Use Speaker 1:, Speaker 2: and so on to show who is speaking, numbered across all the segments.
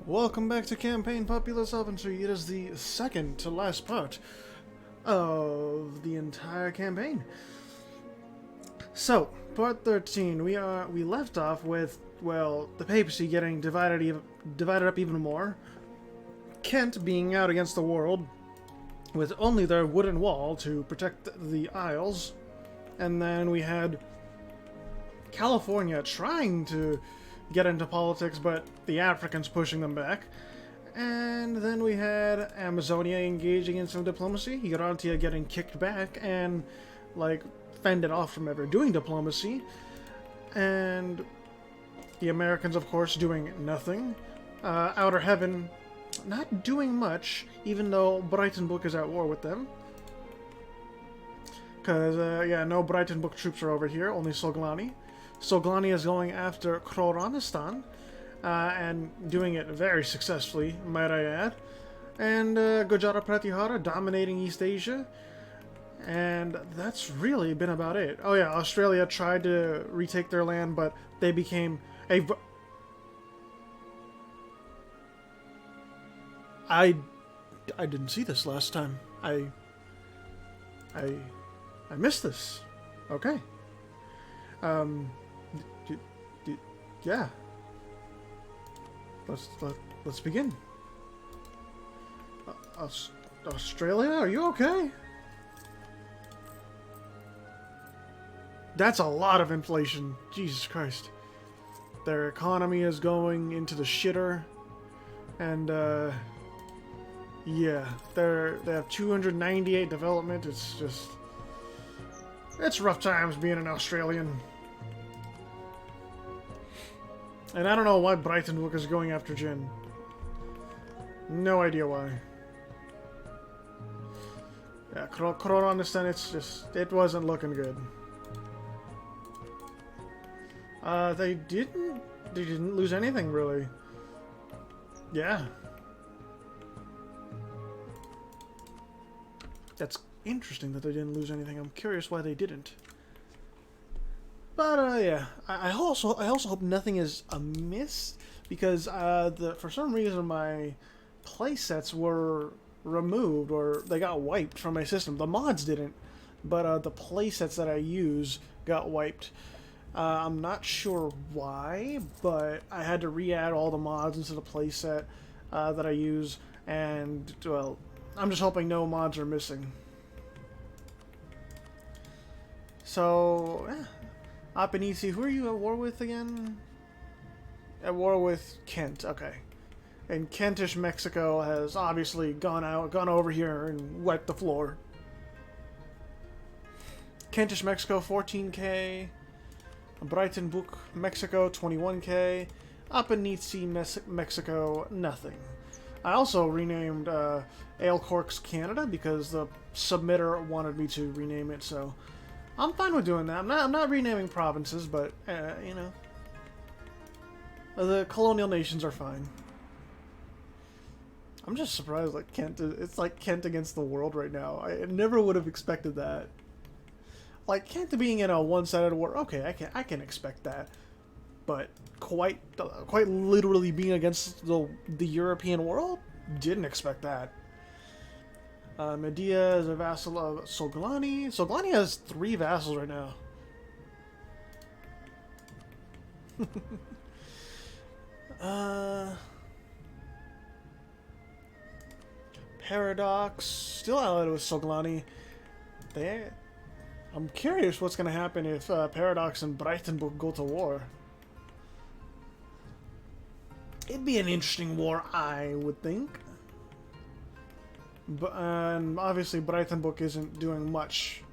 Speaker 1: Welcome back to Campaign Populous Infantry. It is the second to last part of the entire campaign. So, part 13, we left off with, well, the papacy getting divided up even more. Kent being out against the world with only their wooden wall to protect the Isles. And then we had California trying to get into politics, but the Africans pushing them back. And then we had Amazonia engaging in some diplomacy, Urantia getting kicked back and, like, fended off from ever doing diplomacy. And the Americans, of course, doing nothing. Outer Heaven not doing much, even though Brighton Book is at war with them. Because, yeah, no Brighton Book troops are over here, only Soglani. Soglani is going after Khroranistan, and doing it very successfully, might I add. And Gujara Pratihara dominating East Asia. And that's really been about it. Oh yeah, Australia tried to retake their land, but they became a... I didn't see this last time. I missed this. Okay. Yeah. Let's begin. Australia, are you okay? That's a lot of inflation. Jesus Christ. Their economy is going into the shitter. And, yeah. They have 298 development. It's just... It's rough times being an Australian. And I don't know why Brighton Book is going after Jin. No idea why. Yeah, Khroranistan, it's just... It wasn't looking good. They didn't lose anything, really. Yeah. That's interesting that they didn't lose anything. I'm curious why they didn't. But, yeah. I also hope nothing is amiss, because, for some reason my playsets were removed, or they got wiped from my system. The mods didn't, but, the playsets that I use got wiped. I'm not sure why, but I had to re-add all the mods into the playset that I use, and, well, I'm just hoping no mods are missing. So, yeah. Apenisi, who are you at war with again? At war with Kent, okay. And Kentish Mexico has obviously gone over here and wiped the floor. Kentish Mexico, 14k. Brighton Book, Mexico, 21k. Apenisi, Mexico, nothing. I also renamed Ale Corks Canada because the submitter wanted me to rename it, so I'm fine with doing that. I'm not renaming provinces, but you know, the colonial nations are fine. I'm just surprised, like Kent. It's like Kent against the world right now. I never would have expected that. Like Kent being in a one-sided war, okay, I can expect that, but quite literally being against the European world, didn't expect that. Medea is a vassal of Soglani. Soglani has 3 vassals right now. Paradox, still allied with Soglani. I'm curious what's going to happen if Paradox and Brighton Book go to war. It'd be an interesting war, I would think. But obviously Brighton Book isn't doing much.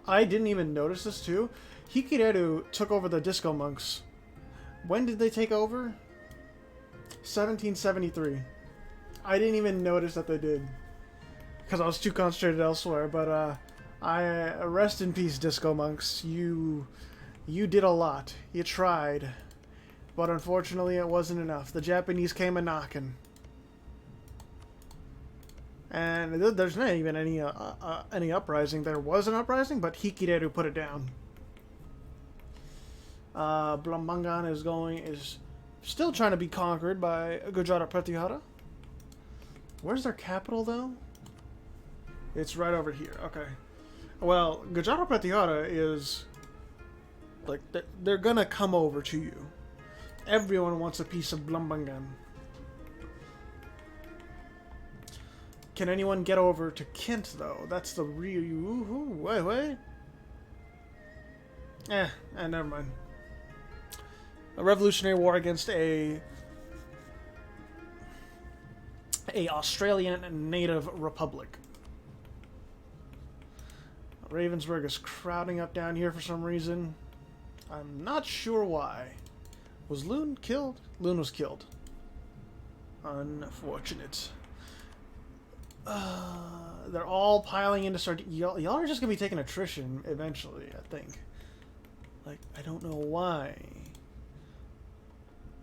Speaker 1: I didn't even notice this too. Hikireru took over the Disco Monks. When did they take over? 1773. I didn't even notice that they did, because I was too concentrated elsewhere. But rest in peace, Disco Monks. You did a lot. You tried, but unfortunately it wasn't enough. The Japanese came a knocking. And there's not even any uprising. There was an uprising, but Hikireru put it down. Blambangan is Still trying to be conquered by Gujarat Pratyahara. Where's their capital, though? It's right over here. Okay. Well, Gujarat Pratyahara is... like, they're gonna come over to you. Everyone wants a piece of Blambangan. Can anyone get over to Kent, though? That's the real... Wait. Never mind. A revolutionary war against a Australian native republic. Ravensburg is crowding up down here for some reason. I'm not sure why. Was Loon killed? Loon was killed. Unfortunate. They're all piling into Sardinia. Y'all are just gonna be taking attrition eventually, I think. Like, I don't know why.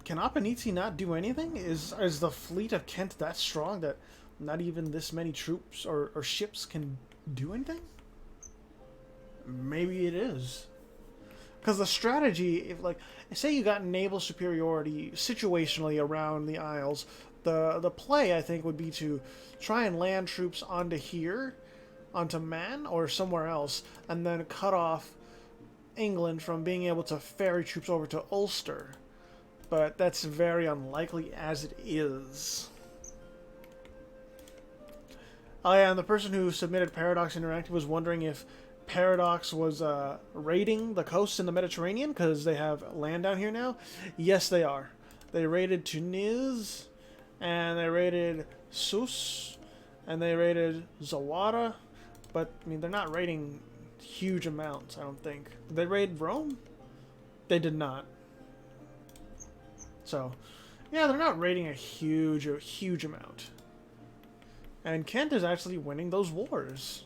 Speaker 1: Can Apanizi not do anything? Is the fleet of Kent that strong that not even this many troops or ships can do anything? Maybe it is. Because the strategy, if like, say you got naval superiority situationally around the Isles, the play, I think, would be to try and land troops onto here, onto Man, or somewhere else, and then cut off England from being able to ferry troops over to Ulster. But that's very unlikely as it is. Oh yeah, and the person who submitted Paradox Interactive was wondering if Paradox was raiding the coasts in the Mediterranean because they have land down here now. Yes, they are. They raided Tunis, and they raided Sus, and they raided Zawara. But, I mean, they're not raiding huge amounts, I don't think. Did they raid Rome? They did not. So, yeah, they're not raiding a huge amount. And Kent is actually winning those wars.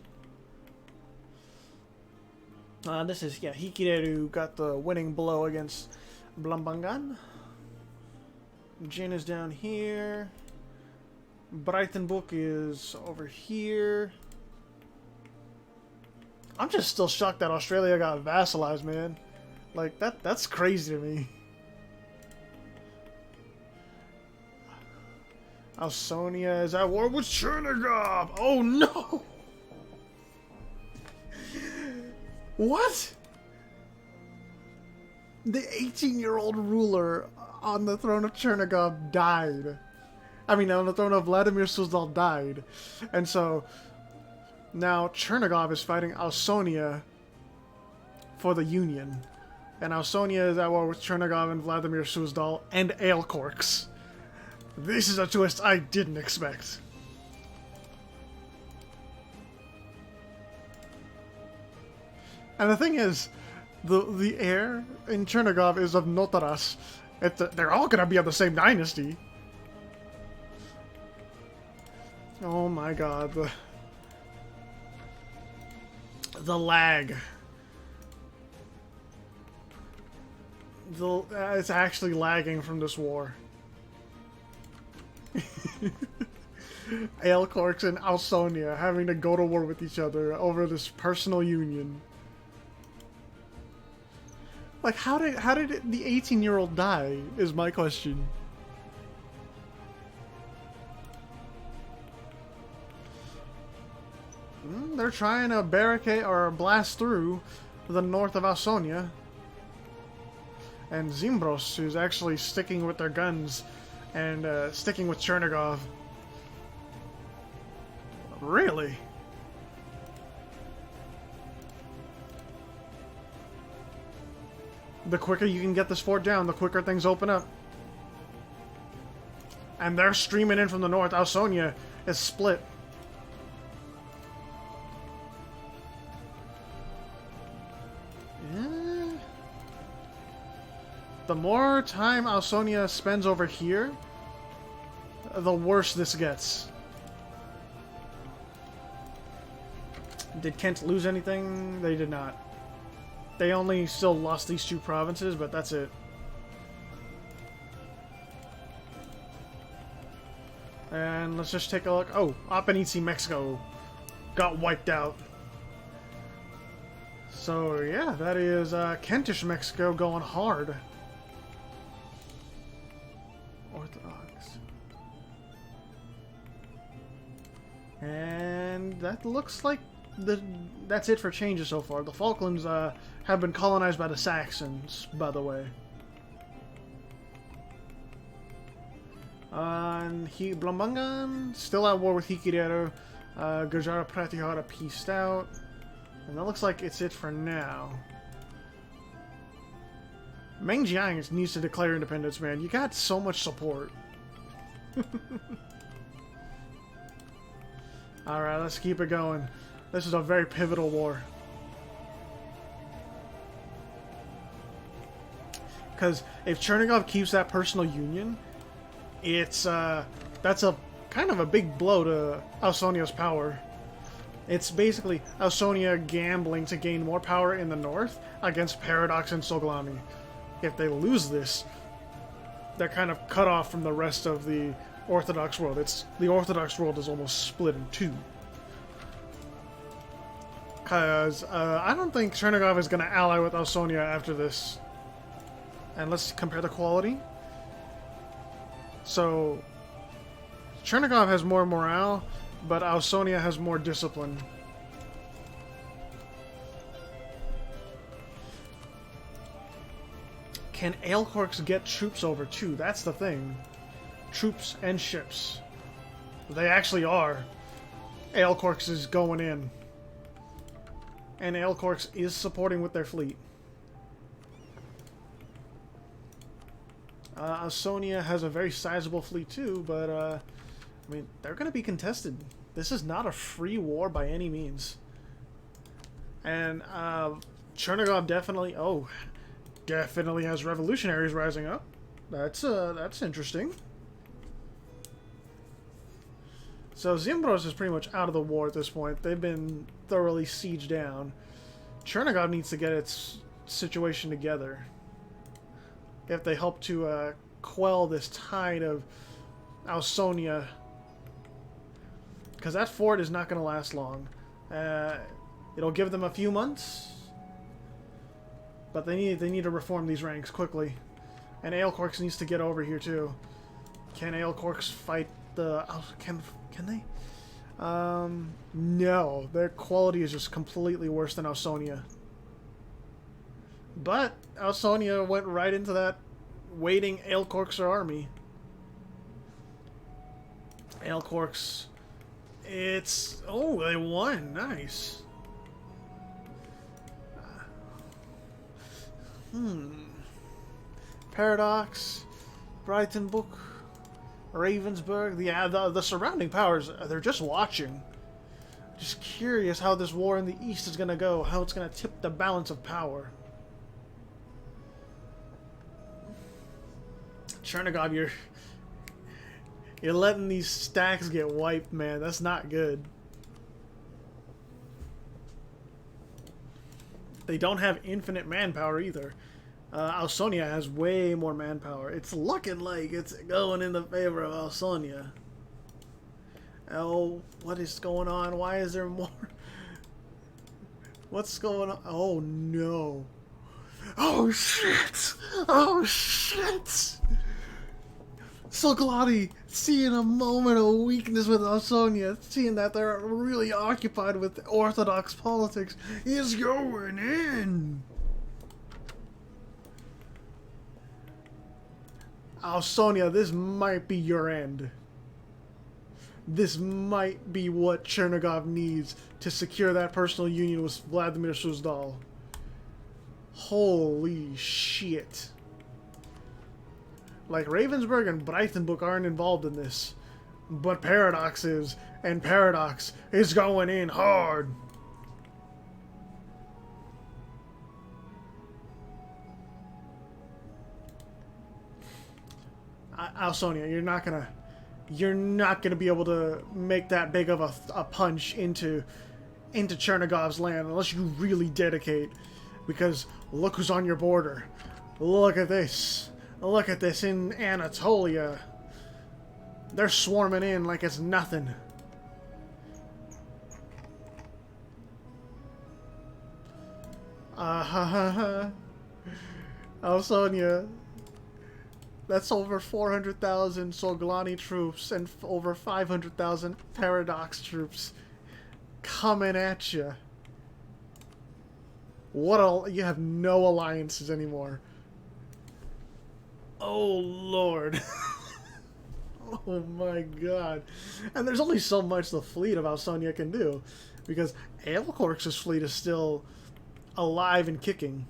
Speaker 1: This is, yeah, Hikireru got the winning blow against Blambangan. Jin is down here. Breitenbuch is over here. I'm just still shocked that Australia got vassalized, man. Like, that's crazy to me. Ausonia is at war with Chernigov! Oh no! What? The 18-year-old ruler on the throne of Chernigov died. I mean, on the throne of Vladimir Suzdal died. And so, now Chernigov is fighting Ausonia for the Union. And Ausonia is at war with Chernigov and Vladimir Suzdal and Aelcorks. This is a twist I didn't expect. And the thing is, the heir in Chernigov is of Notaras. They're all gonna be of the same dynasty. Oh my god, the lag. It's actually lagging from this war. Aelcorks and Ausonia having to go to war with each other over this personal union. Like, how did the 18-year-old die, is my question. They're trying to barricade or blast through the north of Ausonia. And Zimbros, who's actually sticking with their guns and sticking with Chernigov. Really? The quicker you can get this fort down, the quicker things open up. And they're streaming in from the north. Ausonia is split. Yeah. The more time Ausonia spends over here, the worse this gets. Did Kent lose anything? They did not. They only still lost these two provinces, but that's it. And let's just take a look. Oh, Apanizi, Mexico got wiped out. So yeah, that is Kentish Mexico going hard. Orthodox. And that looks like that's it for changes so far. The Falklands have been colonized by the Saxons, by the way. And Blombangan still at war with Hikireru. Gajara Pratihara pieced out. And that looks like it's it for now. Mengjiang needs to declare independence, man. You got so much support. Alright, let's keep it going. This is a very pivotal war. Because if Chernigov keeps that personal union, it's that's a kind of a big blow to Ausonia's power. It's basically Ausonia gambling to gain more power in the north against Paradox and Soglami. If they lose this, they're kind of cut off from the rest of the Orthodox world. The Orthodox world is almost split in two. Because I don't think Chernigov is going to ally with Ausonia after this. And let's compare the quality. So, Chernigov has more morale, but Ausonia has more discipline. Can Aelcorks get troops over too? That's the thing. Troops and ships. They actually are. Aelcorks is going in. And Aelcorks is supporting with their fleet. Ausonia has a very sizable fleet too, but I mean, they're going to be contested. This is not a free war by any means. And Chernigov definitely has revolutionaries rising up. That's interesting. So Zimbros is pretty much out of the war at this point. They've been thoroughly sieged down. Chernigov needs to get its situation together if they hope to quell this tide of Ausonia. Because that fort is not going to last long. It'll give them a few months, but they need to reform these ranks quickly. And Aelcorks needs to get over here too. Can Aelcorks fight the... Can they? No. Their quality is just completely worse than Ausonia. But Ausonia went right into that waiting Aelcorks army. Aelcorks... It's... Oh, they won. Nice. Paradox, Breitenbuch, Ravensburg, the surrounding powers, they're just watching. Just curious how this war in the east is going to go, how it's going to tip the balance of power. Chernigov, you're letting these stacks get wiped, man. That's not good. They don't have infinite manpower either. Ausonia has way more manpower. It's looking like it's going in the favor of Ausonia. Oh, what is going on? Why is there more? What's going on? Oh, no. Oh, shit! Oh, shit! Soglati, seeing a moment of weakness with Ausonia, seeing that they're really occupied with Orthodox politics, is going in! Ausonia, this might be your end. This might be what Chernigov needs to secure that personal union with Vladimir Suzdal. Holy shit. Like, Ravensburg and Breitenbuch aren't involved in this. But Paradox is, and Paradox is going in hard. Ausonia, you're not gonna be able to make that big of a punch into Chernigov's land unless you really dedicate. Because look who's on your border. Look at this. Look at this in Anatolia. They're swarming in like it's nothing. Ausonia. That's over 400,000 Solglani troops and over 500,000 Paradox troops coming at you. You have no alliances anymore. Oh lord. Oh my god. And there's only so much the fleet of Ausonia can do, because Aelcorx's fleet is still alive and kicking.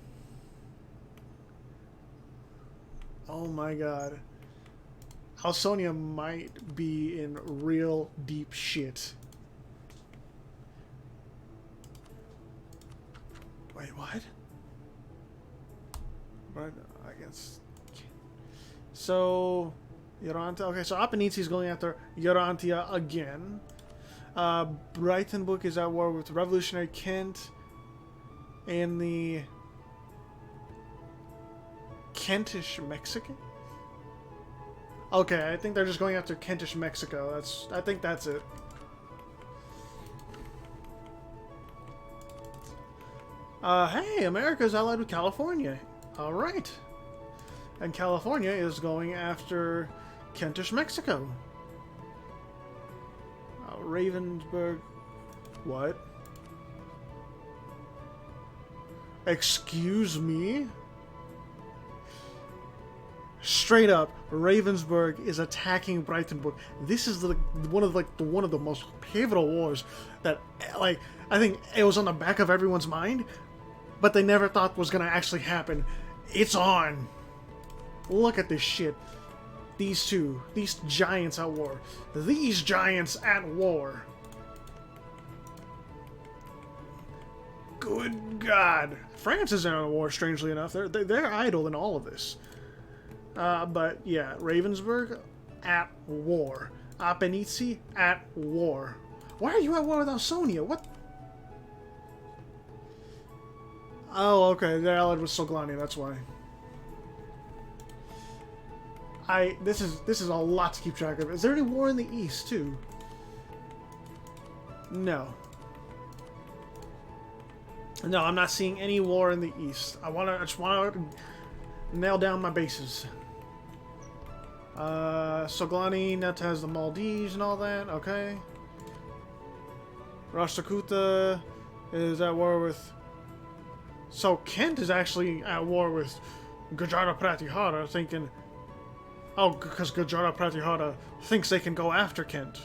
Speaker 1: Oh my god. Ausonia might be in real deep shit. Wait, what? But I guess. So, Yorantia. Okay, so Apenizi is going after Yorantia again. Breitenbuch is at war with Revolutionary Kent and the Kentish Mexican. Okay, I think they're just going after Kentish Mexico. I think that's it. Hey, America's allied with California. All right. And California is going after Kentish Mexico. Ravensburg. What? Excuse me? Straight up, Ravensburg is attacking Breitenbuch. This is one of the most pivotal wars that, like, I think it was on the back of everyone's mind, but they never thought was gonna actually happen. It's on. Look at this shit. These giants at war. These giants at war. Good God. France isn't at war, strangely enough. They're idle in all of this. But yeah, Ravensburg at war. Apenizi at war. Why are you at war with Ausonia? What? Oh, okay. They're allied with Solglani, that's why. This is a lot to keep track of. Is there any war in the east too? No. No, I'm not seeing any war in the east. I just wanna nail down my bases. Solglani now has the Maldives and all that. Okay. Rashtrakuta is at war with. So Kent is actually at war with Gajara Pratihara, thinking. Oh, because Gajara Pratihara thinks they can go after Kent.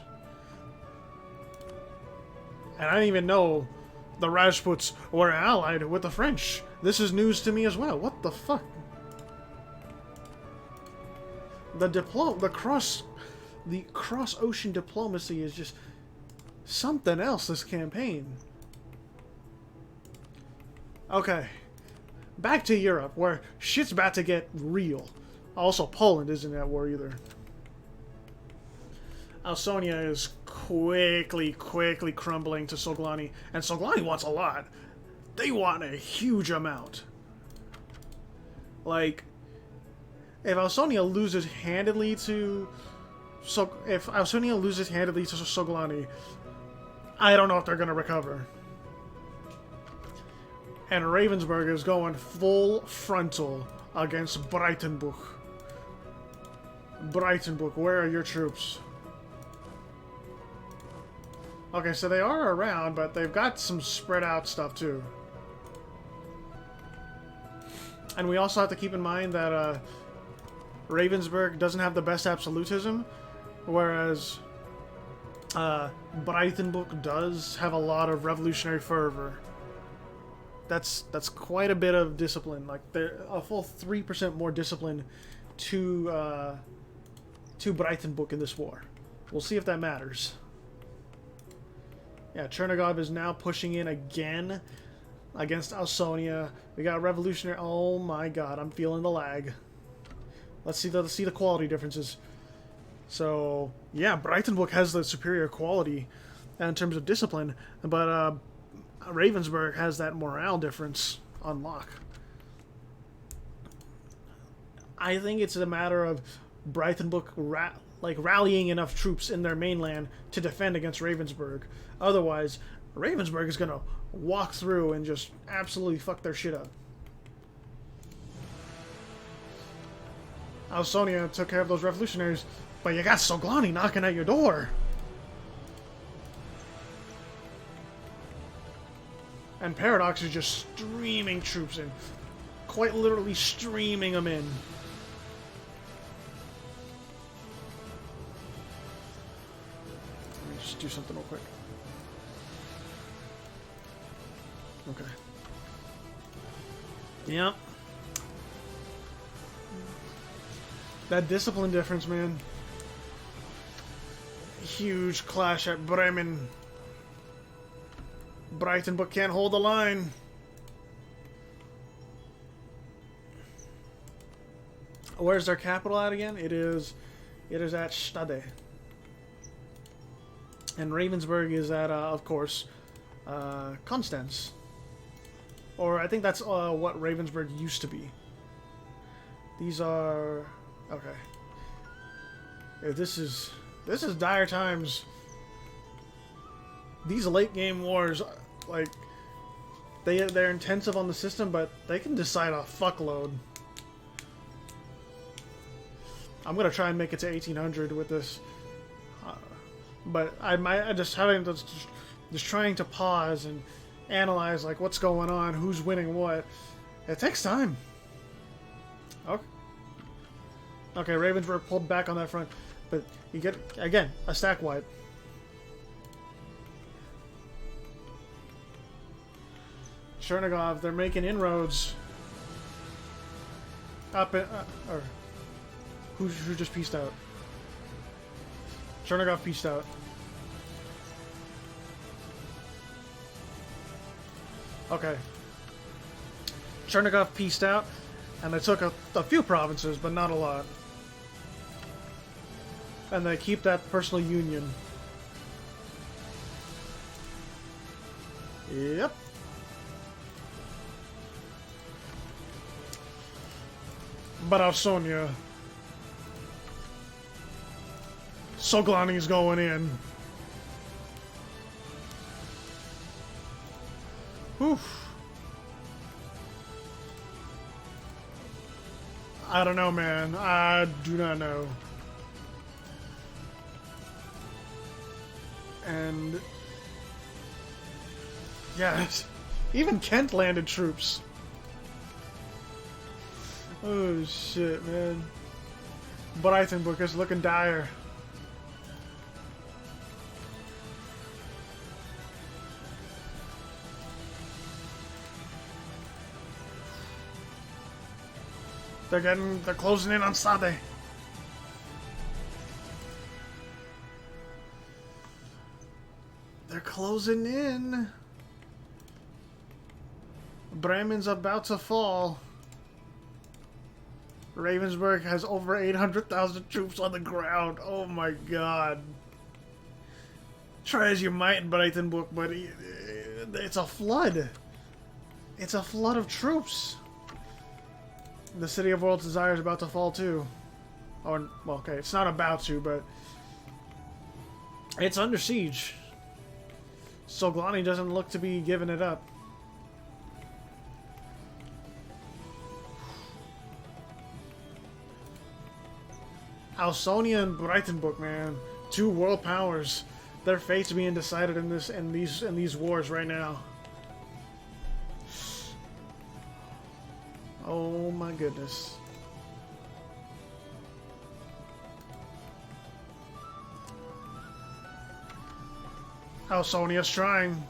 Speaker 1: And I didn't even know the Rajputs were allied with the French. This is news to me as well. What the fuck? The cross-ocean diplomacy is just something else this campaign. Okay. Back to Europe, where shit's about to get real. Also, Poland isn't at war either. Ausonia is quickly crumbling to Solglani, and Solglani wants a lot. They want a huge amount. Like, if Ausonia loses handedly to Solglani, I don't know if they're gonna recover. And Ravensburg is going full frontal against Breitenbuch. Breitenbuch, where are your troops? Okay, so they are around, but they've got some spread out stuff too. And we also have to keep in mind that Ravensburg doesn't have the best absolutism, whereas Breitenbuch does have a lot of revolutionary fervor. That's quite a bit of discipline. Like, they're a full 3% more discipline to Breitenbuch in this war. We'll see if that matters. Yeah, Chernigov is now pushing in again against Ausonia. We got revolutionary. Oh my god, I'm feeling the lag. Let's see the quality differences. So yeah, Breitenbuch has the superior quality in terms of discipline, but Ravensburg has that morale difference on lock. I think it's a matter of Breitenbuch rallying enough troops in their mainland to defend against Ravensburg. Otherwise, Ravensburg is going to walk through and just absolutely fuck their shit up. Ausonia took care of those revolutionaries, but you got Soglani knocking at your door. And Paradox is just streaming troops in. Quite literally streaming them in. Let me just do something real quick. Okay. Yep. That discipline difference, man. Huge clash at Bremen. Breitenbuch can't hold the line. Where's their capital at again? It is at Stade. And Ravensburg is at, of course, Konstanz. Or I think that's what Ravensburg used to be. These are... okay. Yeah, this is dire times. These late game wars, like, they're intensive on the system, but they can decide a fuckload. I'm gonna try and make it to 1800 with this, but I just trying to pause and analyze like what's going on, who's winning what. It takes time. Okay. Okay, Ravensburg pulled back on that front, but you get again a stack wipe. Chernigov, they're making inroads. Up in, or who just pieced out? Chernigov pieced out. Okay. Chernigov pieced out, and they took a few provinces, but not a lot. And they keep that personal union. Yep. But Ausonia. Soglani's going in. Oof. I don't know, man. I do not know. And... yeah, even Kent landed troops. Oh shit, man. Breitenbuch is looking dire. They're closing in on Stade. They're closing in. Bremen's about to fall. Ravensburg has over 800,000 troops on the ground. Oh my god. Try as you might in Breitenbuch, but it's a flood. It's a flood of troops. The City of World's Desire is about to fall too. Or, well, okay, it's not about to, but it's under siege. Soglani doesn't look to be giving it up. Ausonia and Breitenbuch, man, two world powers. Their fate's being decided in these wars right now. Oh my goodness. Ausonia's trying.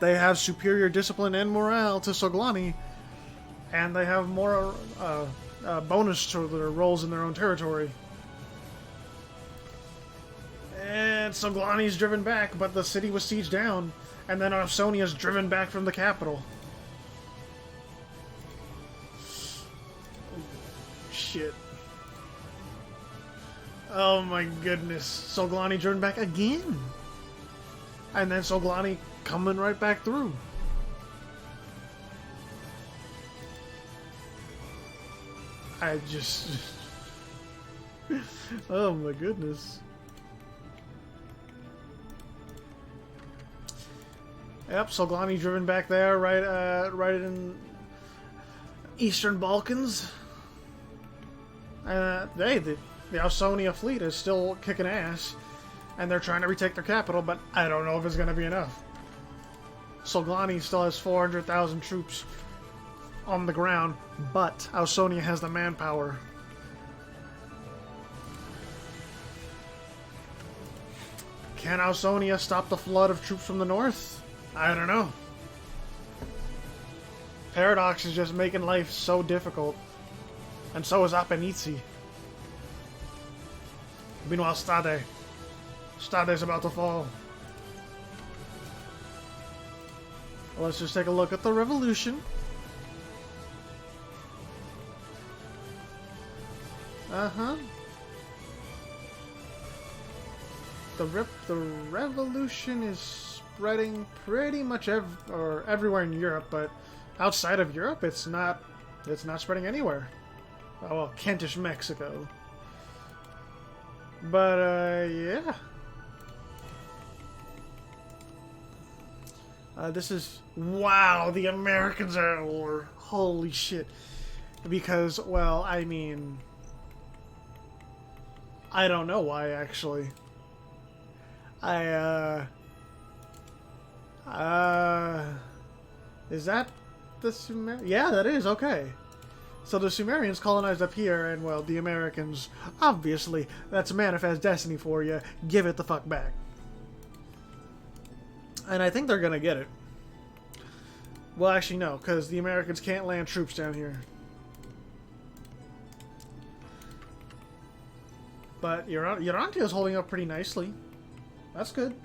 Speaker 1: They have superior discipline and morale to Soglani, and they have more bonus to their roles in their own territory. And Soglani's driven back, but the city was sieged down, and then Ausonia's driven back from the capital. Shit. Oh my goodness. Soglani driven back again. And then Soglani coming right back through. I just... oh my goodness. Yep, Soglani driven back there, right in Eastern Balkans. The Ausonia fleet is still kicking ass, and they're trying to retake their capital, but I don't know if it's going to be enough. Solglani still has 400,000 troops on the ground, but Ausonia has the manpower. Can Ausonia stop the flood of troops from the north? I don't know. Paradox is just making life so difficult. And so is Apenizi. Meanwhile, Stade. Stade's about to fall. Let's just take a look at the revolution. Uh-huh. The revolution is spreading pretty much everywhere in Europe, but outside of Europe, it's not spreading anywhere. Oh, well, Kentish Mexico. But, yeah. This is... Wow, the Americans are at war. Holy shit. Because, well, I mean... I don't know why, actually. Is that the Sumerians? Yeah, that is, okay. So the Sumerians colonized up here, and, well, the Americans, obviously, that's manifest destiny for you. Give it the fuck back. And I think they're gonna get it. Well, actually, no, because the Americans can't land troops down here. But Urantia is holding up pretty nicely. That's good.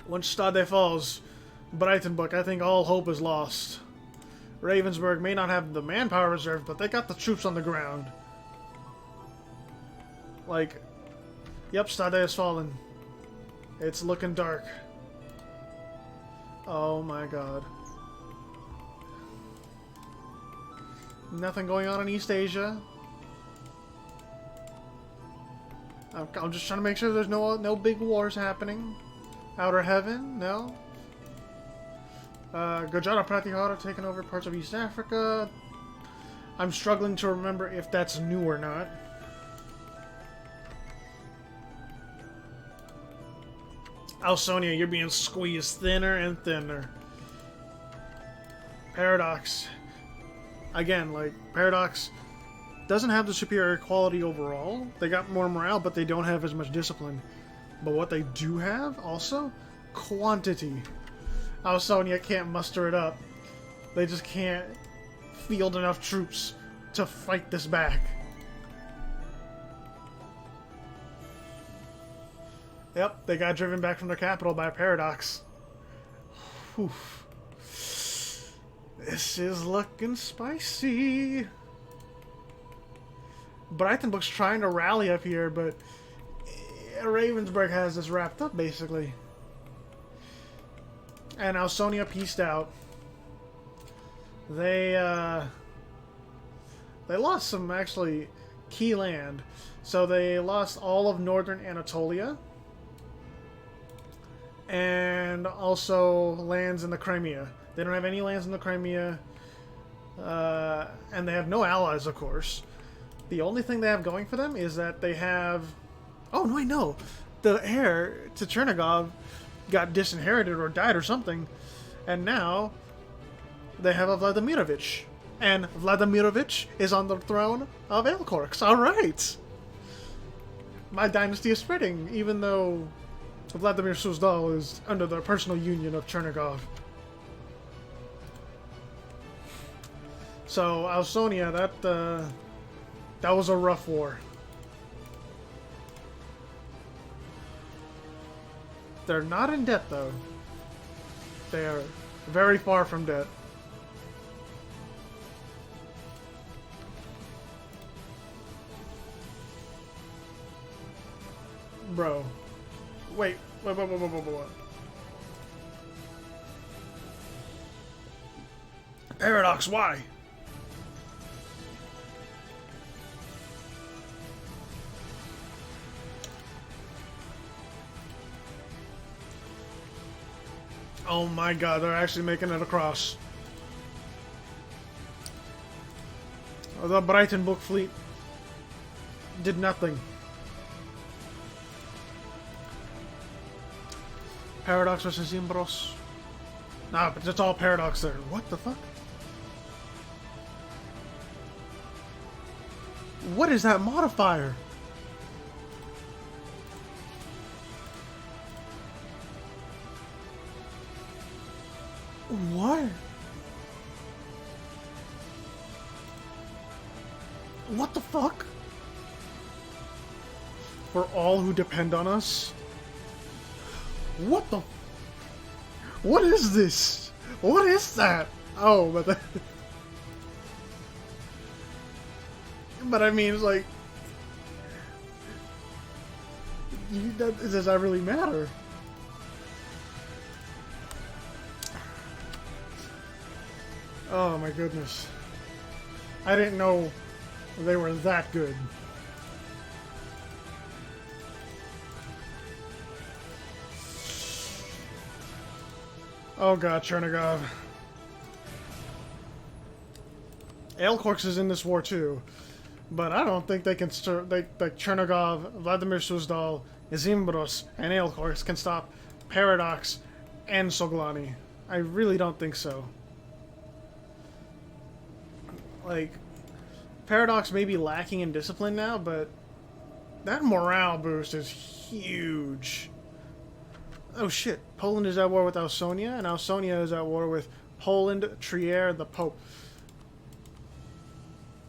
Speaker 1: Once Stade falls, Breitenbuck, I think all hope is lost. Ravensburg may not have the manpower reserve, but they got the troops on the ground. Like, yep, Stade has fallen. It's looking dark. Oh my god. Nothing going on in East Asia. I'm just trying to make sure there's no big wars happening. Outer Heaven, no. Gojara Pratihara taking over parts of East Africa. I'm struggling to remember if that's new or not. Ausonia, you're being squeezed thinner and thinner. Paradox. Again, like, Paradox doesn't have the superior quality overall. They got more morale, but they don't have as much discipline. But what they do have, also, quantity. Ausonia can't muster it up. They just can't field enough troops to fight this back. Yep, they got driven back from their capital by Paradox. Whew. This is looking spicy. Breitenbuck's trying to rally up here, but Ravensburg has this wrapped up, basically. And Ausonia pieced out. They lost some, actually, key land. So they lost all of northern Anatolia. And also lands in the Crimea. They don't have any lands in the Crimea. And they have no allies, of course. The only thing they have going for them is that they have... Oh, no, I know. The heir to Chernigov got disinherited or died or something. And now they have a Vladimirovich. And Vladimirovich is on the throne of Elkorx. Alright! My dynasty is spreading, even though Vladimir Suzdal is under the personal union of Chernigov. So, Ausonia, that was a rough war. They're not in debt, though. They are very far from debt. Bro. Wait. Paradox, why? Oh my god, they're actually making it across. The Breitenbuch fleet did nothing. Paradox versus Zimbros. Nah, but it's all Paradox there. What the fuck? What is that modifier? What? What the fuck? For all who depend on us? What the... What is this? What is that? Oh, but that... But I mean, it's like... Does that really matter? Oh my goodness. I didn't know they were that good. Oh god, Chernigov. Aelcorks is in this war too, but I don't think they can like Chernigov, Vladimir Suzdal, Zimbros, and Aelcorks can stop Paradox and Soglani. I really don't think so. Like, Paradox may be lacking in discipline now, but that morale boost is huge. Oh shit, Poland is at war with Ausonia, and Ausonia is at war with Poland, Trier, the Pope.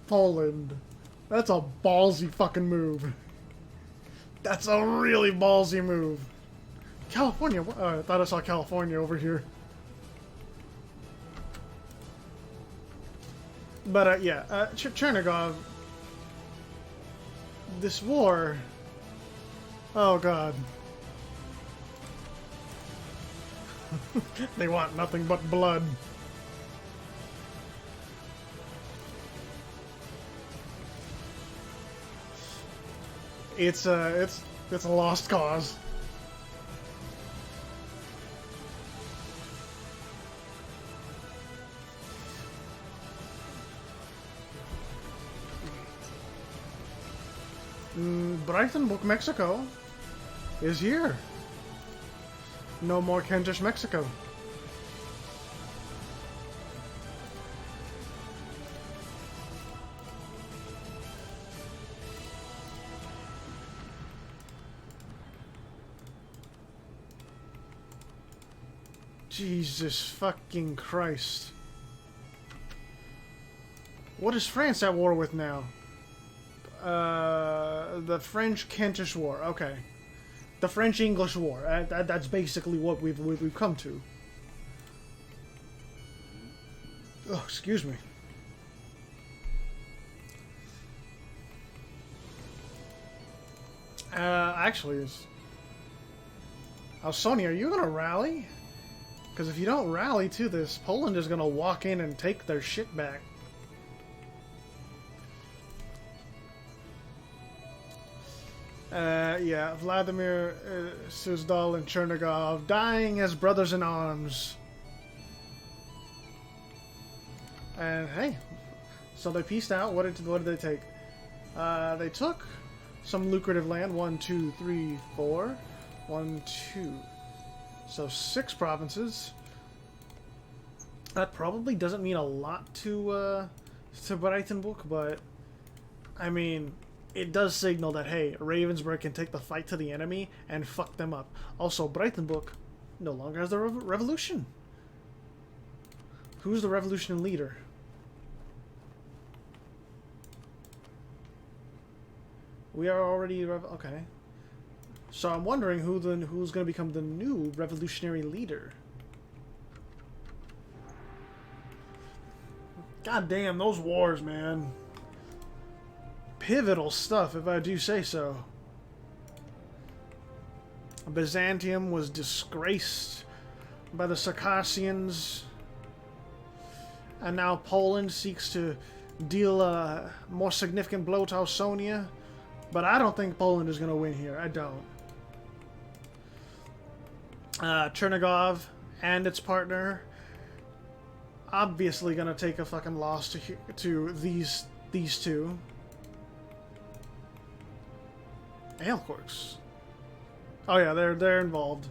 Speaker 1: Poland. That's a ballsy fucking move. That's a really ballsy move. California, I thought I saw California over here. But yeah, Chernigov, this war, oh god. They want nothing but blood. It's a lost cause. Breitenbuch, Mexico is here. No more Kentish Mexico. Jesus fucking Christ. What is France at war with now? The French-Kentish War. Okay. The French-English War. That's basically what we've come to. Oh, excuse me. Actually, Ausonia, are you gonna rally? Because if you don't rally to this, Poland is gonna walk in and take their shit back. Yeah, Vladimir Suzdal and Chernigov dying as brothers in arms. And hey, so they pieced out. What did they take? They took some lucrative land. 1, 2, 3, 4. 1, 2. So 6 provinces. That probably doesn't mean a lot to Breitenbuch, but I mean, it does signal that, hey, Ravensburg can take the fight to the enemy and fuck them up. Also, Breitenbuch no longer has the revolution. Who's the revolution leader? We are already... okay. So I'm wondering who's going to become the new revolutionary leader. God damn, those wars, man. Pivotal stuff, if I do say so. Byzantium was disgraced by the Circassians, and now Poland seeks to deal a more significant blow to Ausonia, but I don't think Poland is going to win here. I don't. Chernigov and its partner obviously going to take a fucking loss to these these two. Aelcorks. Oh yeah, they're involved.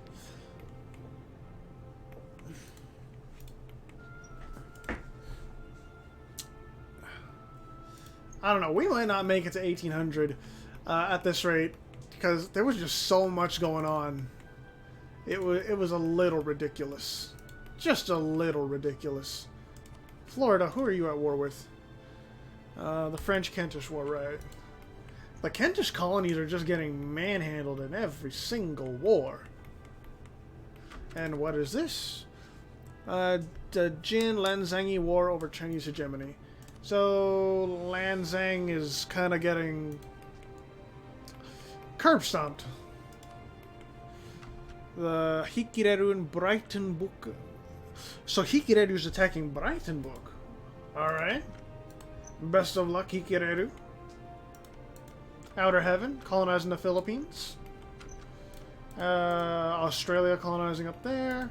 Speaker 1: I don't know. We might not make it to 1800 at this rate because there was just so much going on. It was a little ridiculous, just a little ridiculous. Florida, who are you at war with? The French-Kentish War, right? The Kentish colonies are just getting manhandled in every single war. And what is this? The Jin Lanzangi War over Chinese hegemony. So Lanzang is kind of getting curb stomped. The Hikireru and Breitenbuch. So Hikireru's attacking Breitenbuch. Alright. Best of luck, Hikireru. Outer Heaven, colonizing the Philippines. Australia colonizing up there.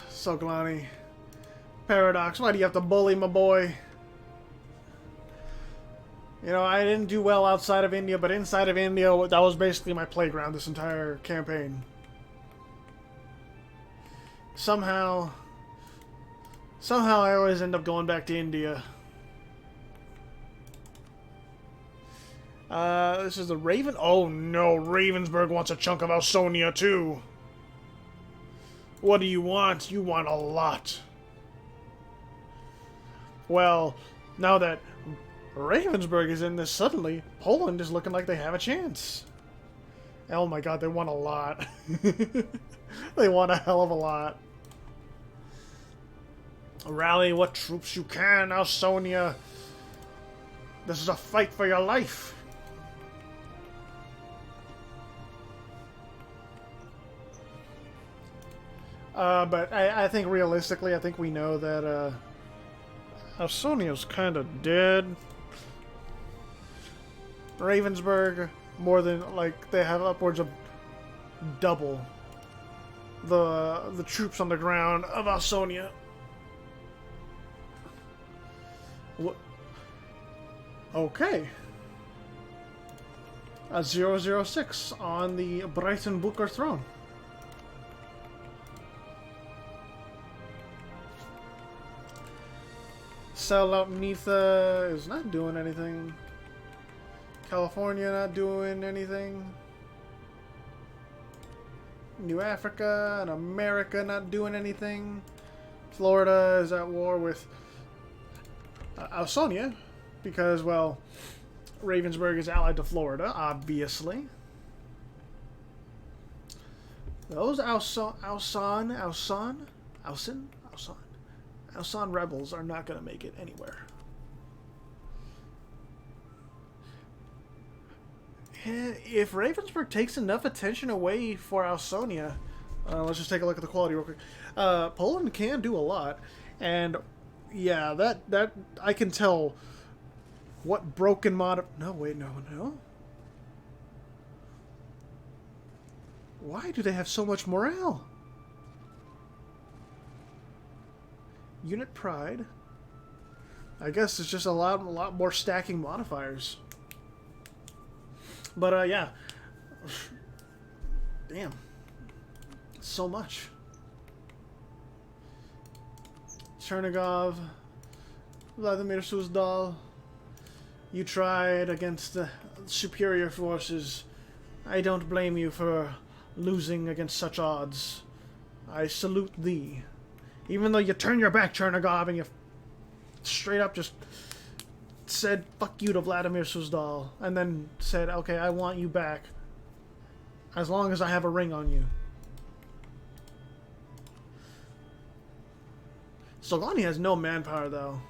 Speaker 1: Soglani. Paradox, why do you have to bully my boy? You know, I didn't do well outside of India, but inside of India, that was basically my playground this entire campaign. Somehow I always end up going back to India. This is the Raven. Oh no, Ravensburg wants a chunk of Ausonia too. What do you want? You want a lot. Well, now that Ravensburg is in this, suddenly Poland is looking like they have a chance. Oh my god, they want a lot. They want a hell of a lot. Rally what troops you can, Ausonia. This is a fight for your life. But I think realistically, I think we know that Ausonia's kind of dead. Ravensburg, more than, like, they have upwards of double the troops on the ground of Ausonia. What? Okay. A 006 on the Breitenbucher throne. Salamnitha is not doing anything. California not doing anything. New Africa and America not doing anything. Florida is at war with Ausonia because, well, Ravensburg is allied to Florida, obviously. Those Auson rebels are not going to make it anywhere. If Ravensburg takes enough attention away for Ausonia, let's just take a look at the quality real quick. Poland can do a lot, and yeah, that I can tell what broken mod. No, wait, no. Why do they have so much morale? Unit pride. I guess it's just a lot more stacking modifiers. But yeah. Damn. So much. Chernigov, Vladimir Suzdal, you tried against the superior forces. I don't blame you for losing against such odds. I salute thee. Even though you turned your back, Chernigov, and you straight up just said fuck you to Vladimir Suzdal, and then said, okay, I want you back as long as I have a ring on you. Solani has no manpower, though.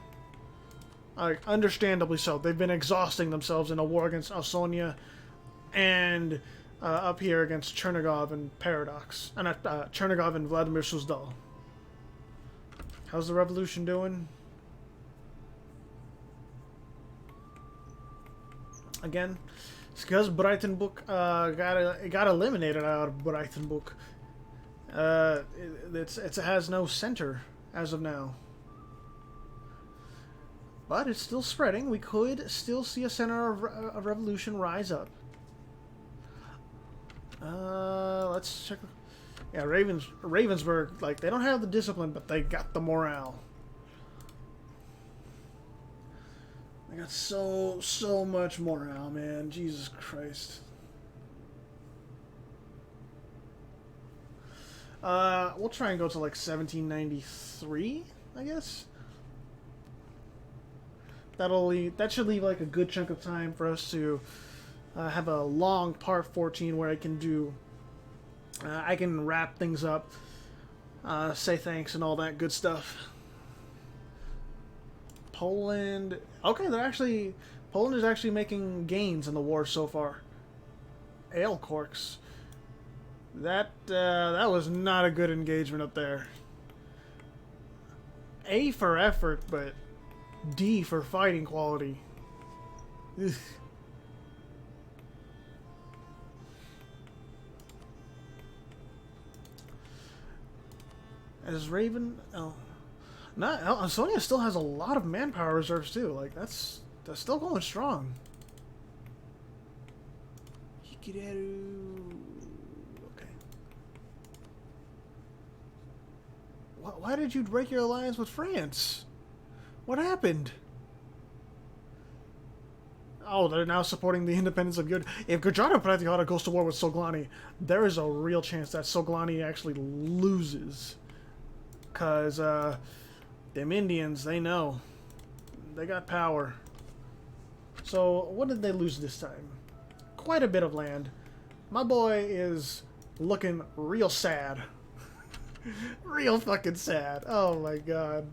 Speaker 1: Understandably so. They've been exhausting themselves in a war against Ausonia and up here against Chernigov and Paradox. And Chernigov and Vladimir Suzdal. How's the revolution doing? Again, it's because Breitenbuch got eliminated out of Breitenbuch. It has no center as of now. But it's still spreading. We could still see a center of revolution rise up. Let's check. Yeah, Ravensburg, like, they don't have the discipline, but they got the morale. They got so much morale, man. Jesus Christ. We'll try and go to like 1793, I guess. That should leave like a good chunk of time for us to have a long part 14 where I can do. I can wrap things up, say thanks and all that good stuff. Poland. Okay, Poland is actually making gains in the war so far. Ale corks. That was not a good engagement up there. A for effort, but D for fighting quality. Ugh. As Raven, Sonia still has a lot of manpower reserves too. Like that's still going strong. Hikaru. Okay. Why did you break your alliance with France? What happened? Oh, they're now supporting the independence of Yud. If Gujrata Pratyahara goes to war with Soglani, there is a real chance that Soglani actually loses. Because, them Indians, they know. They got power. So, what did they lose this time? Quite a bit of land. My boy is looking real sad. Real fucking sad. Oh my god.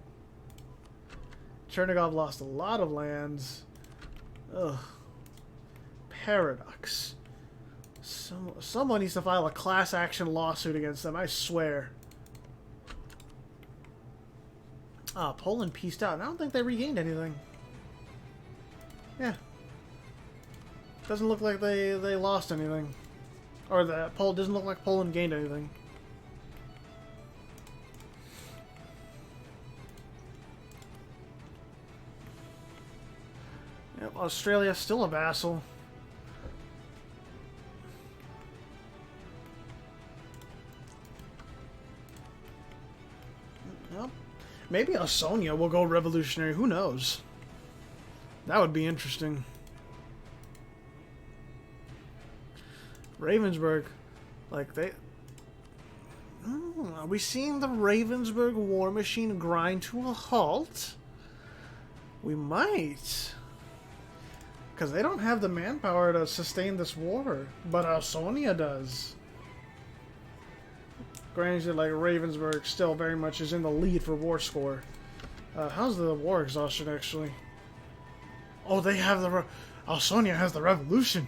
Speaker 1: Chernigov lost a lot of lands. Ugh. Paradox. Someone needs to file a class action lawsuit against them, I swear. Ah, Poland pieced out. I don't think they regained anything. Yeah. Doesn't look like they lost anything. Or that doesn't look like Poland gained anything. Yep, Australia's still a vassal. Yep. Maybe Ausonia will go revolutionary. Who knows? That would be interesting. Ravensburg, like they... are we seeing the Ravensburg war machine grind to a halt? We might. Because they don't have the manpower to sustain this war. But Ausonia does. Granted, like, Ravensburg still very much is in the lead for war score. How's the war exhaustion, actually? Oh, they have the... Ausonia has the revolution.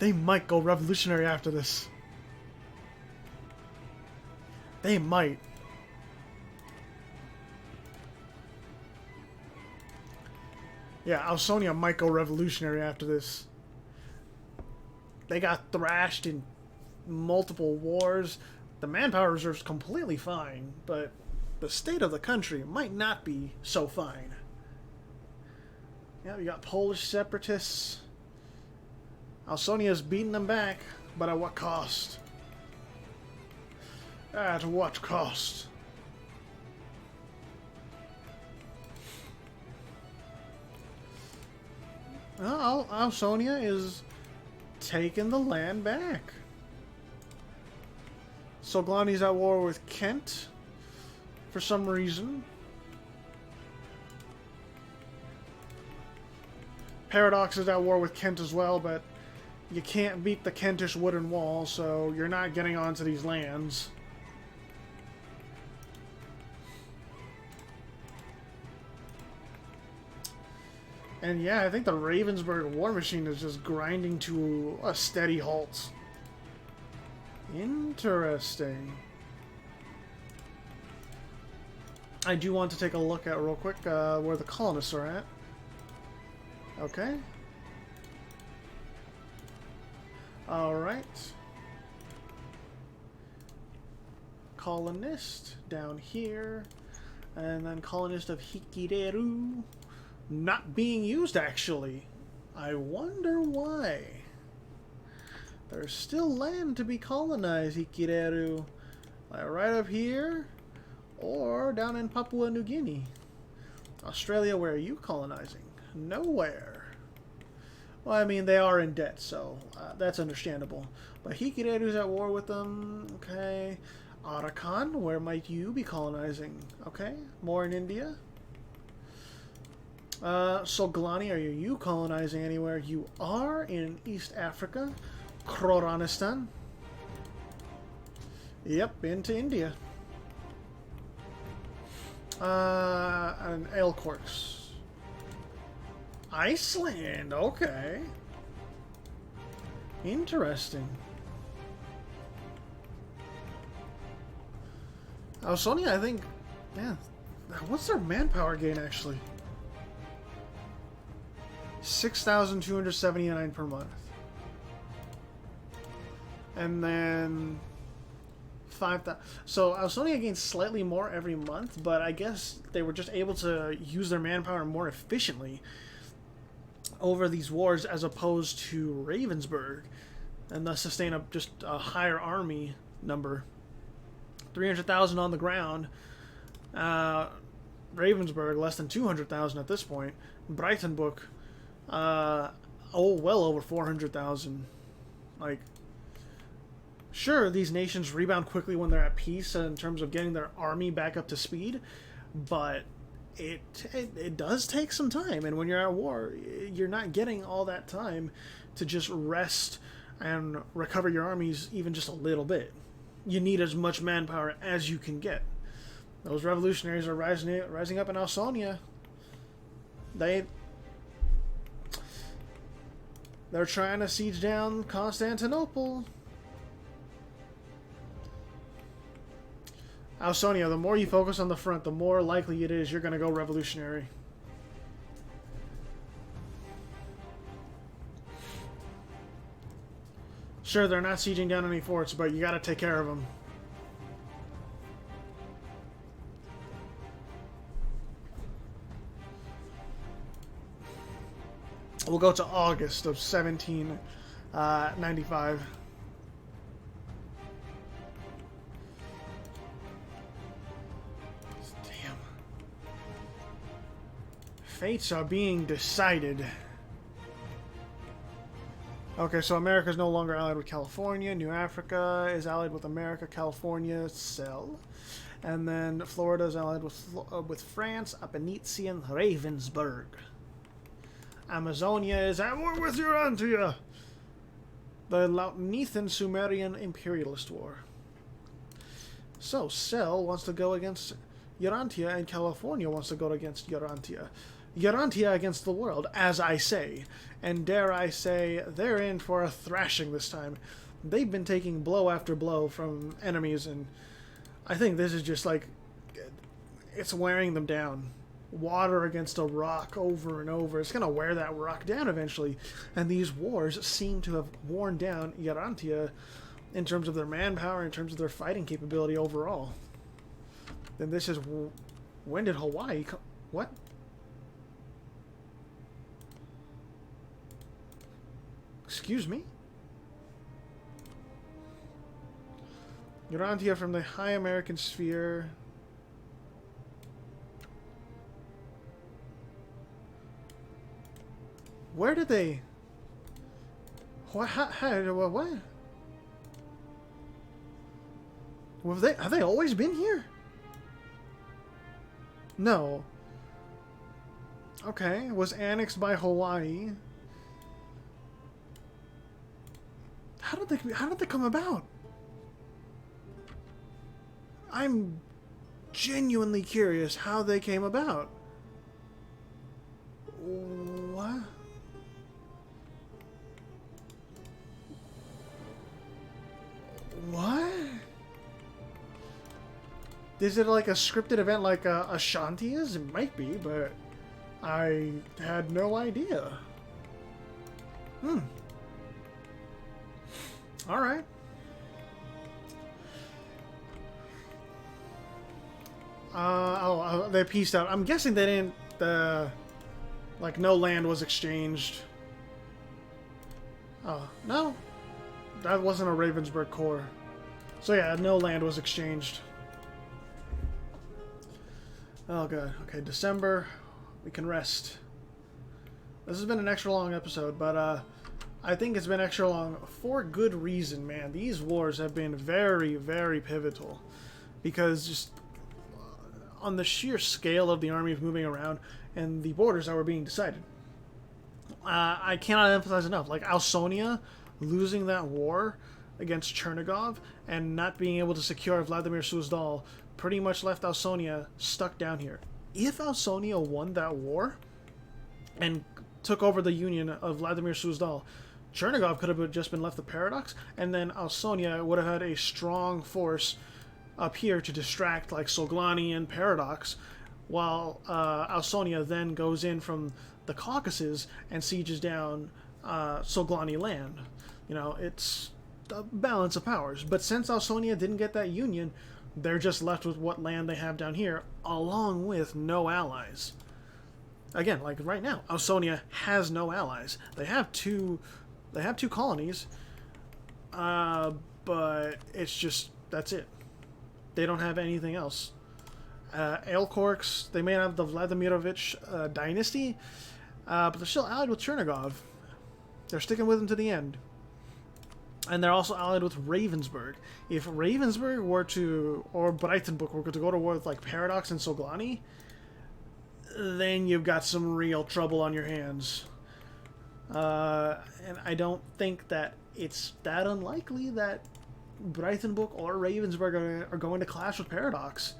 Speaker 1: They might go revolutionary after this. They might. Yeah, Ausonia might go revolutionary after this. They got thrashed in multiple wars. The manpower reserve's completely fine, but the state of the country might not be so fine. Yeah, we got Polish separatists. Ausonia's beating them back, but at what cost? At what cost? Well, Ausonia is taking the land back. Soglani's at war with Kent for some reason. Paradox is at war with Kent as well, but you can't beat the Kentish wooden wall, so you're not getting onto these lands. And yeah, I think the Ravensburg war machine is just grinding to a steady halt. Interesting. I do want to take a look at real quick where the colonists are at. Okay. Alright. colonist down here. And then colonist of Hikireru. Not being used, actually. I wonder why. There's still land to be colonized, Hikireru. Like right up here. Or down in Papua New Guinea. Australia, where are you colonizing? Nowhere. Well, I mean, they are in debt, so that's understandable. But Hikireru's at war with them. Okay. Arakan, where might you be colonizing? Okay. More in India. Solglani, are you colonizing anywhere? You are in East Africa. Khroranistan. Yep, into India. And Ailcorks. Iceland, okay. Interesting. Ausonia, I think, yeah. What's their manpower gain, actually? 6,279 per month. And then 5,000. So Ausonia gains slightly more every month, but I guess they were just able to use their manpower more efficiently over these wars as opposed to Ravensburg, and thus sustain just a higher army number. 300,000 on the ground. Ravensburg less than 200,000 at this point. Breitenbuch, well over 400,000. Like, sure, these nations rebound quickly when they're at peace in terms of getting their army back up to speed, but it does take some time, and when you're at war, you're not getting all that time to just rest and recover your armies even just a little bit. You need as much manpower as you can get. Those revolutionaries are rising up in Ausonia. They're trying to siege down Constantinople. Ausonia, the more you focus on the front, the more likely it is you're going to go revolutionary. Sure, they're not sieging down any forts, but you got to take care of them. We'll go to August of 1795. Damn. Fates are being decided. Okay, so America's no longer allied with California. New Africa is allied with America. California, sell. And then Florida is allied with France. Apenitzian, Ravensburg. Amazonia is at war with Urantia. The Lautnethan Sumerian Imperialist War. So, Sel wants to go against Urantia, and California wants to go against Urantia. Urantia against the world, as I say. And dare I say, they're in for a thrashing this time. They've been taking blow after blow from enemies, and I think this is just like, it's wearing them down. Water against a rock over and over. It's going to wear that rock down eventually. And these wars seem to have worn down Urantia in terms of their manpower, in terms of their fighting capability overall. Then this is... When did Hawaii come... What? Excuse me? Urantia from the High American Sphere... Where did they... What? What? Have they always been here? No. Okay, was annexed by Hawaii. How did they come about? I'm genuinely curious how they came about. What? What? Is it like a scripted event like Ashanti is? It might be, but I had no idea. Alright. They pieced out. I'm guessing they didn't, like, no land was exchanged. Oh, no. That wasn't a Ravensburg core. So yeah, no land was exchanged. Oh god. Okay, December. We can rest. This has been an extra long episode, but I think it's been extra long for good reason, man. These wars have been very, very pivotal. Because just on the sheer scale of the armies moving around and the borders that were being decided. I cannot emphasize enough. Like, Ausonia losing that war against Chernigov and not being able to secure Vladimir Suzdal pretty much left Ausonia stuck down here. If Ausonia won that war and took over the union of Vladimir Suzdal, Chernigov could have just been left the Paradox, and then Ausonia would have had a strong force up here to distract like Soglani and Paradox, while Ausonia then goes in from the Caucasus and sieges down Soglani land. You know, it's a balance of powers. But since Ausonia didn't get that union, they're just left with what land they have down here, along with no allies. Again, like right now, Ausonia has no allies. They have two colonies, but it's just, that's it. They don't have anything else. Ailkorks, they may have the Vladimirovich dynasty, but they're still allied with Chernigov. They're sticking with him to the end. And they're also allied with Ravensburg. If Ravensburg were to, or Breitenbuch were to go to war with like Paradox and Soglani, then you've got some real trouble on your hands. And I don't think that it's that unlikely that Breitenbuch or Ravensburg are going to clash with Paradox.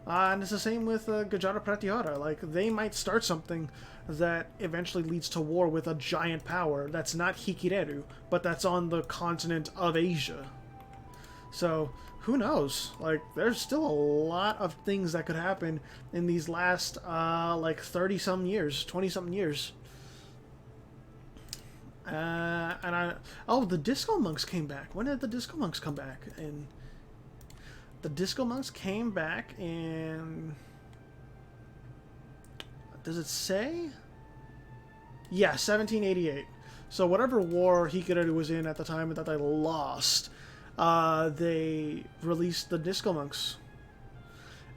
Speaker 1: And it's the same with Gajara Pratihara. Like, they might start something that eventually leads to war with a giant power that's not Hikireru, but that's on the continent of Asia. So, who knows? Like, there's still a lot of things that could happen in these last, like, 30-something years, 20-something years. Oh, the Disco Monks came back. When did the Disco Monks come back? And the Disco Monks came back in... Does it say? Yeah, 1788. So whatever war Hikireru was in at the time that they lost, they released the Disco Monks.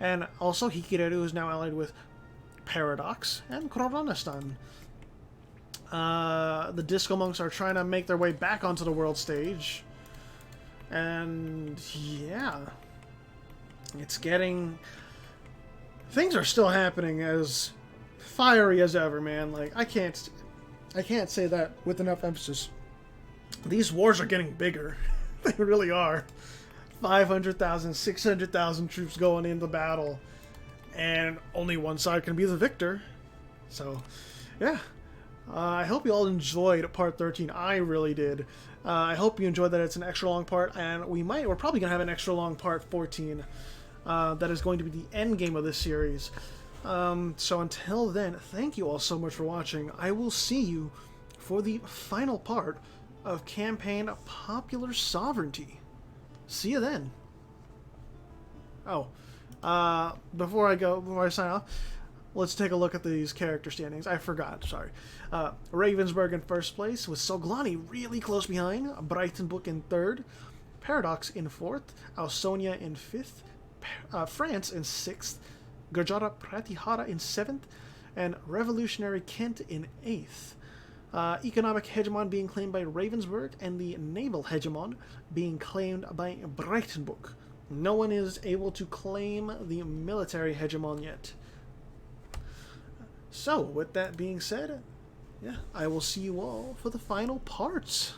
Speaker 1: And also Hikireru is now allied with Paradox and Khoronistan. The Disco Monks are trying to make their way back onto the world stage. And yeah, it's getting... Things are still happening as fiery as ever, man. Like, I can't say that with enough emphasis. These wars are getting bigger. They really are. 500,000, 600,000 troops going into battle, and only one side can be the victor. So, yeah. I hope you all enjoyed part 13. I really did. I hope you enjoyed that it's an extra long part, and we're probably going to have an extra long part 14. That is going to be the end game of this series. So until then, thank you all so much for watching. I will see you for the final part of Campaign Popular Sovereignty. See you then. Oh, before I sign off, let's take a look at these character standings. I forgot, sorry. Ravensburg in first place, with Soglani really close behind, Breitenbuch in third, Paradox in fourth, Ausonia in fifth, France in sixth, Gajara Pratihara in seventh, and Revolutionary Kent in eighth. Economic hegemon being claimed by Ravensburg, and the naval hegemon being claimed by Breitenbuch. No one is able to claim the military hegemon yet. So, with that being said, yeah, I will see you all for the final parts.